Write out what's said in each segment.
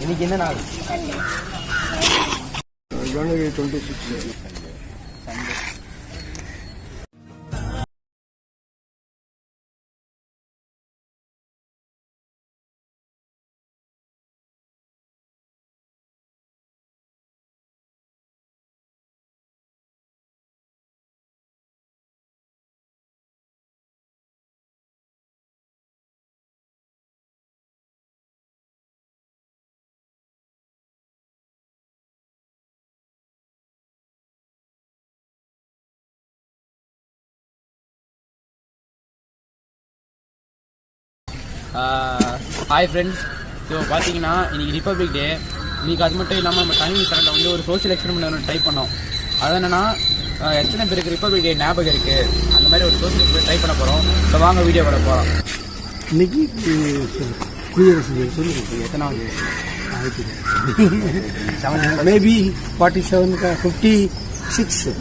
இன்னைக்கு என்ன நாள்? January 26. Hi friends. ஸோ பார்த்தீங்கன்னா இன்றைக்கி ரிப்பப்ளிக் டே. இன்றைக்கி அது மட்டும் இல்லாமல் நம்ம தனி சேனலில் வந்து ஒரு சோஷியல் எக்ஸ்பெரிமெண்ட் ட்ரை பண்ணோம். அது என்னென்னா எத்தனை பேருக்கு ரிப்பப்ளிக் டே ஞாபகம் இருக்குது, அந்த மாதிரி ஒரு சோஷியல் எக்ஸ்பெரிமெண்ட் ட்ரை பண்ண போகிறோம். ஸோ வாங்க வீடியோ பண்ண போகிறோம். இன்னைக்கு குடியரசு சொல்லுங்கள் எத்தனாவது? மேபி 47 56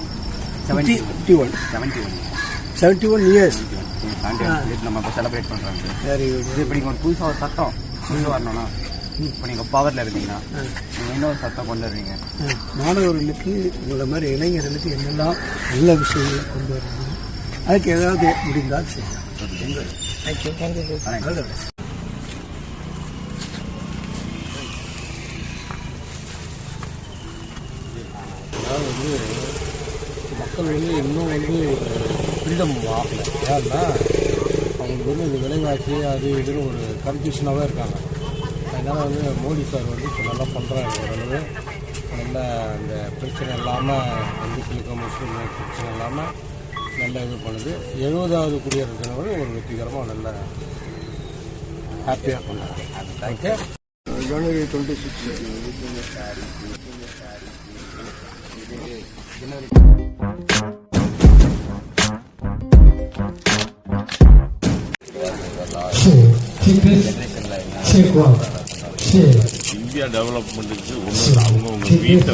71 இயர்ஸ் நம்ம இப்போ செலிப்ரேட் பண்ணுறாங்க. சரி, இது இப்போ நீங்கள் ஒரு புதுசாக ஒரு சட்டம் கொண்டு வரணும்னா, இப்போ நீங்கள் பவரில் இருந்தீங்கன்னா நீங்கள் இன்னொரு சட்டம் கொண்டு வருவீங்க. மாணவர்களுக்கு உங்களை மாதிரி இளைஞர்களுக்கு என்னெல்லாம் நல்ல விஷயங்களை கொண்டு வரணும், அதுக்கு ஏதாவது முடிந்தால் செய்யலாம். அதாவது மக்கள் இன்னும் ஃப்ரீடம் ஆகலை. ஏன்னா அவங்களுக்கு இந்த விலைவாசி அது இதுன்னு ஒரு கன்ஃபியூஷனாகவே இருக்காங்க. அதனால் மோடி சார் இப்போ நல்லா பண்ணுறாங்க. ஓரளவு நல்ல அந்த பிரச்சனை இல்லாமல் இந்துக்களுக்கும் முஸ்லீம்களுக்கும் பிரச்சனை இல்லாமல் நல்ல இது பண்ணுது. 70வது குடியரசு தினம் ஒரு வெற்றிகரமாக நல்ல ஹாப்பியாக பண்ணுறாங்க. ஓகே. January 26. இந்தியா டெவலப்மெண்ட்டுக்கு ஒன்று அவங்கவுங்க வீட்டை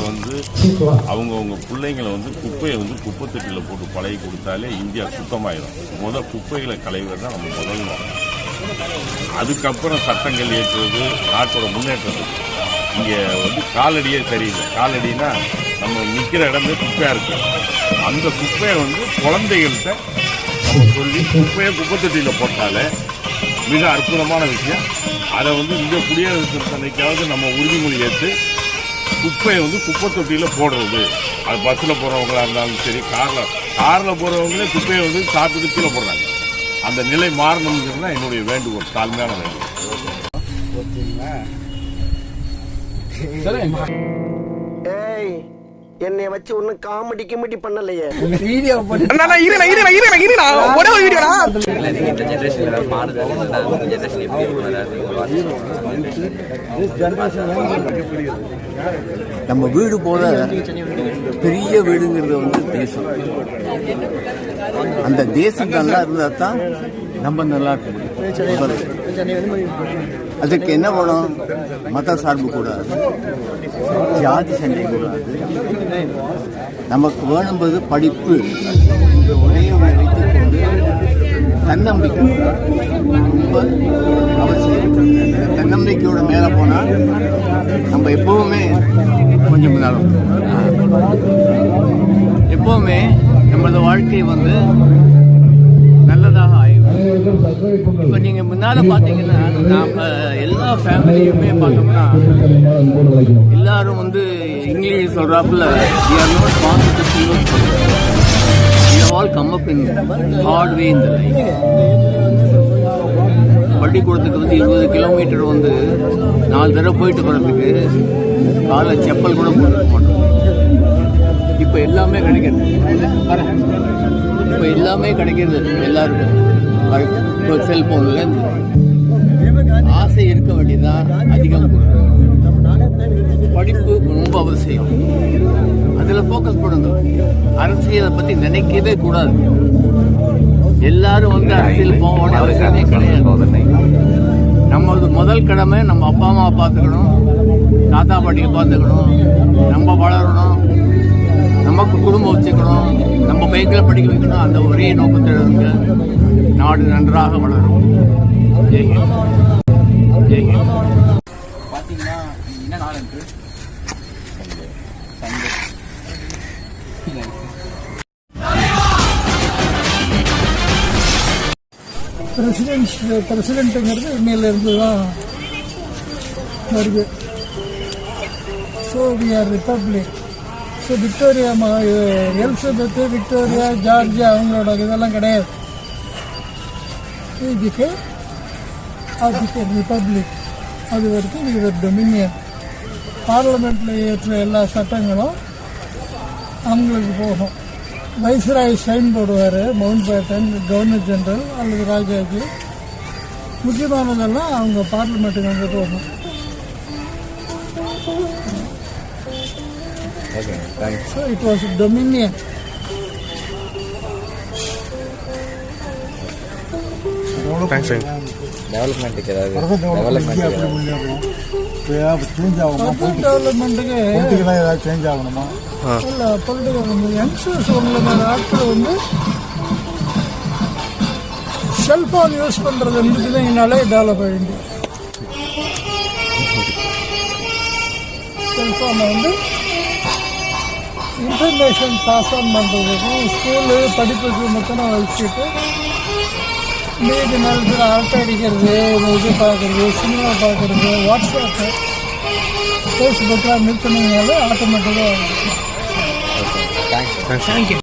அவங்கவுங்க பிள்ளைங்களை குப்பையை குப்பை தொட்டியில் போட்டு பழகி கொடுத்தாலே இந்தியா சுத்தமாயிடும். குப்பைகளை களைவது தான் நம்ம முதல் நோக்கம். அதுக்கப்புறம் சட்டங்கள் ஏற்றுவது நாட்டோட முன்னேற்றத்துக்கு. இங்கே காலடியே சரியில்லை. காலடினா நம்ம நிற்கிற இடமே குப்பையாக இருக்கு. அந்த குப்பையை குழந்தைகள்கிட்ட நம்ம சொல்லி குப்பையை குப்பை தொட்டியில் போட்டாலே மிக அற்புதமான விஷயம். அதை இந்த குடியரசு அன்னைக்காவது நம்ம உறுதிமொழி ஏற்று குப்பையை குப்பை தொட்டியில் போடுறது. அது பஸ்ஸில் போகிறவங்களா இருந்தாலும் சரி, காரில் போகிறவங்களே குப்பையை சாப்பிட்டு கீழே போடுறாங்க. அந்த நிலை மாறணுங்கிறது தான் என்னுடைய வேண்டுகோள், தாழ்மையான வேண்டுகோள். என்னை வச்சு ஒன்னும் காமெடி கிமெடி பண்ணலையே. நம்ம வீடு போல பெரிய வீடுங்கிறது தேசம். அந்த தேசம் நல்லா இருந்தா தான் நம்ம நல்லா இருக்க முடியும். அதுக்கு என்ன வேணும்? மத சார்பு கூடாது, ஜாதி சண்டை கூடாது. நமக்கு வேணும்போது படிப்பு. இந்த ஒரே ஒன்றை வைத்துக்கொண்டு தன்னம்பிக்கை ரொம்ப அவசியம். தன்னம்பிக்கையோட மேலே போனால் நம்ம எப்பவுமே கொஞ்சம் முன்னாலும் எப்பவுமே நம்மளோட வாழ்க்கை நல்லதாக ஆயிடும். இப்போ நீங்கள் முன்னால் பார்த்தீங்கன்னா நாம் எல்லா ஃபேமிலியுமே பார்த்தோம்னா எல்லாரும் இங்கிலீஷ் சொல்கிறாப்புல we are not born with a silver spoon. We have all come up in hard way in the life. பள்ளிக்கூடத்துக்கு 20 கிலோமீட்டர் 4 தடவை போயிட்டு போகிறதுக்கு காலை செப்பல் கூட போட்டு மாட்டோம். இப்போ எல்லாமே கிடைக்கிறது. இப்போ எல்லாமே கிடைக்கிறது எல்லாருக்கும். செல்போன்லேருந்து ஆசை இருக்க வேண்டியதான் அதிகம். படிப்பு ரொம்ப அவசியம். அதில் ஃபோக்கஸ் பண்ணுங்க. அரசியலை பற்றி நினைக்கவே கூடாது. எல்லாரும் அரசியல் போகணும் அவசியமே கிடையாது. நம்மளது முதல் கடமை நம்ம அப்பா அம்மாவை பார்த்துக்கணும், தாத்தா பாட்டியை பார்த்துக்கணும், நம்ம வளரணும், நமக்கு குடும்பம் வச்சுக்கணும், நம்ம பைக்கில் படிக்க வைக்கணும். அந்த ஒரே நோக்கத்தில் இருங்க. நாடு நன்றாக வளரும். பார்த்தீங்கன்னா என்ன நாள் இருக்கு? சண்டே. பிரசிடென்ட்டுங்கிறது இன்னையிலேருந்து தான் வருது. So we are republic. So Victoria Elizabeth, Victoria, Georgia அவங்களோட இதெல்லாம் கிடையாது. இதுக்கு அதுக்கு ரிப்பப்ளிக். அது வரைக்கும் இது டொமினியன். பார்லமெண்ட்டில் ஏற்ற எல்லா சட்டங்களும் அவங்களுக்கு போகும். வைஸ்ராய் சைன் போடுவார், மவுண்ட் பேட்டன், கவர்னர் ஜெனரல் அல்லது ராஜாஜி. முக்கியமானதெல்லாம் அவங்க பார்லிமெண்ட்டுக்கு அங்கே போகும். So it was dominion. டெவலப்மெண்ட்டுக்கு ஏதாவது டெவலப்மெண்ட்டுக்கு ஏதாவது சேஞ்ச் ஆகணுமா? இல்லை, பொலிட்டிக்கல் வந்து யங்ஸ்டர்ஸ் உங்களை ஆட்கள் வந்து செல்ஃபோன் யூஸ் பண்ணுறது இருந்துச்சுனாலே டெவலப் ஆகிடுது. செல்ஃபோனை வந்து இன்ஃபர்மேஷன் பாஸ் ஆன் பண்ணுறதுக்கும் ஸ்கூலு படிப்புக்கு மட்டும் வச்சுட்டு மீதி நேரத்தில் அரட்டை அடிக்கிறது, இது பார்க்குறது, சினிமா பார்க்குறது, வாட்ஸ்அப்பு, ஃபேஸ்புக்கெலாம் நிறுத்தினீங்கனாலே ஆட்டோமேட்டிக்காக தேங்க்யூ.